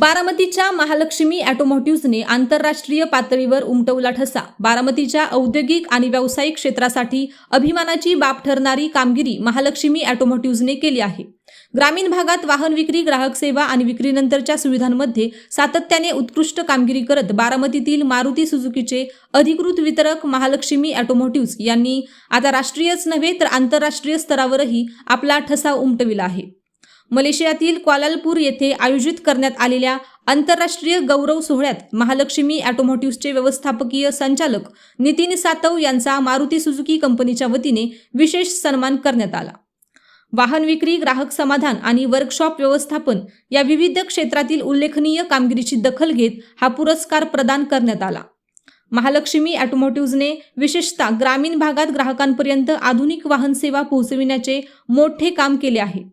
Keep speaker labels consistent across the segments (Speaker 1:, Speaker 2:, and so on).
Speaker 1: बारामतीच्या महालक्ष्मी ऑटोमोटिव्हजने आंतरराष्ट्रीय पातळीवर उमटवला ठसा। बारामतीच्या औद्योगिक आणि व्यावसायिक क्षेत्रासाठी अभिमानाची बाब ठरणारी कामगिरी महालक्ष्मी ऑटोमोटिव्हजने केली आहे। ग्रामीण भागात वाहन विक्री, ग्राहक सेवा आणि विक्रीनंतरच्या सुविधांमध्ये सातत्याने उत्कृष्ट कामगिरी करत बारामतीतील मारुती सुझुकीचे अधिकृत वितरक महालक्ष्मी ऑटोमोटिव्हज यांनी आता राष्ट्रीयच नव्हे तर आंतरराष्ट्रीय स्तरावरही आपला ठसा उमटविला आहे। मलेशियातील क्वालालंपूर येथे आयोजित करण्यात आलेल्या आंतरराष्ट्रीय गौरव सोहळ्यात महालक्ष्मी ऑटोमोटिव्हजचे व्यवस्थापकीय संचालक नितीन सातव यांचा मारुती सुझुकी कंपनीच्या वतीने विशेष सन्मान करण्यात आला। वाहन विक्री, ग्राहक समाधान आणि वर्कशॉप व्यवस्थापन या विविध क्षेत्रातील उल्लेखनीय कामगिरीची दखल घेत हा पुरस्कार प्रदान करण्यात आला। महालक्ष्मी ऑटोमोटिव्हजने विशेषतः ग्रामीण भागात ग्राहकांपर्यंत आधुनिक वाहन सेवा पोहोचविण्याचे मोठे काम केले आहे।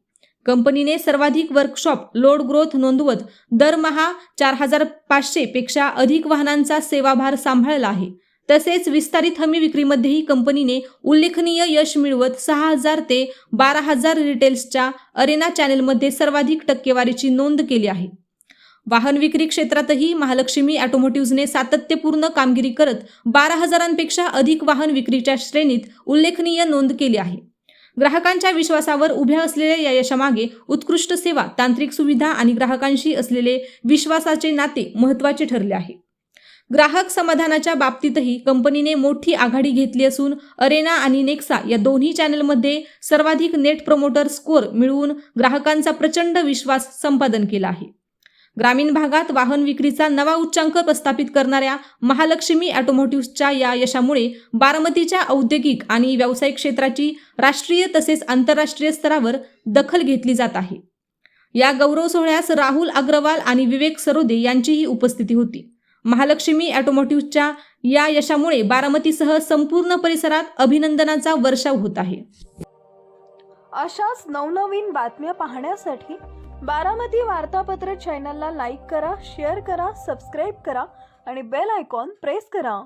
Speaker 1: कंपनीने सर्वाधिक वर्कशॉप लोड ग्रोथ नोंदवत दरमहा 4500 पेक्षा अधिक वाहनांचा सेवाभार सांभाळला आहे। तसेच विस्तारित हमी विक्रीमध्येही कंपनीने उल्लेखनीय यश मिळवत 6000 ते 12000 रिटेल्सच्या अरेना चॅनेलमध्ये सर्वाधिक टक्केवारीची नोंद केली आहे। वाहन विक्री क्षेत्रातही महालक्ष्मी ऑटोमोटिव्हजने सातत्यपूर्ण कामगिरी करत 12000पेक्षा अधिक वाहन विक्रीच्या श्रेणीत उल्लेखनीय नोंद केली आहे। ग्राहकांच्या विश्वासावर उभ्या असलेल्या या यशामागे उत्कृष्ट सेवा, तांत्रिक सुविधा आणि ग्राहकांशी असलेले विश्वासाचे नाते महत्त्वाचे ठरले आहे। ग्राहक समाधानाच्या बाबतीतही कंपनीने मोठी आघाडी घेतली असून अरेना आणि नेक्सा या दोन्ही चॅनेलमध्ये सर्वाधिक नेट प्रमोटर स्कोअर मिळवून ग्राहकांचा प्रचंड विश्वास संपादन केला आहे। ग्रामीण भागात वाहन विक्रीचा नवा उच्चांक प्रस्थापित करणाऱ्या महालक्ष्मी ऑटोमोटिव्हजच्या या यशामुळे बारामतीच्या औद्योगिक आणि व्यावसायिक क्षेत्राची राष्ट्रीय तसेच आंतरराष्ट्रीय स्तरावर दखल घेतली जात आहे। या गौरव सोहळ्यास राहुल अग्रवाल आणि विवेक सरोदे यांचीही उपस्थिती होती। महालक्ष्मी ऑटोमोटिव्हजच्या या यशामुळे बारामतीसह संपूर्ण परिसरात अभिनंदनाचा वर्षाव होत आहे।
Speaker 2: अशाच नवनवीन बातम्या पाहण्यासाठी बारामती वार्तापत्र चॅनलला लाईक करा, शेअर करा, सबस्क्राईब करा आणि बेल आयकॉन प्रेस करा।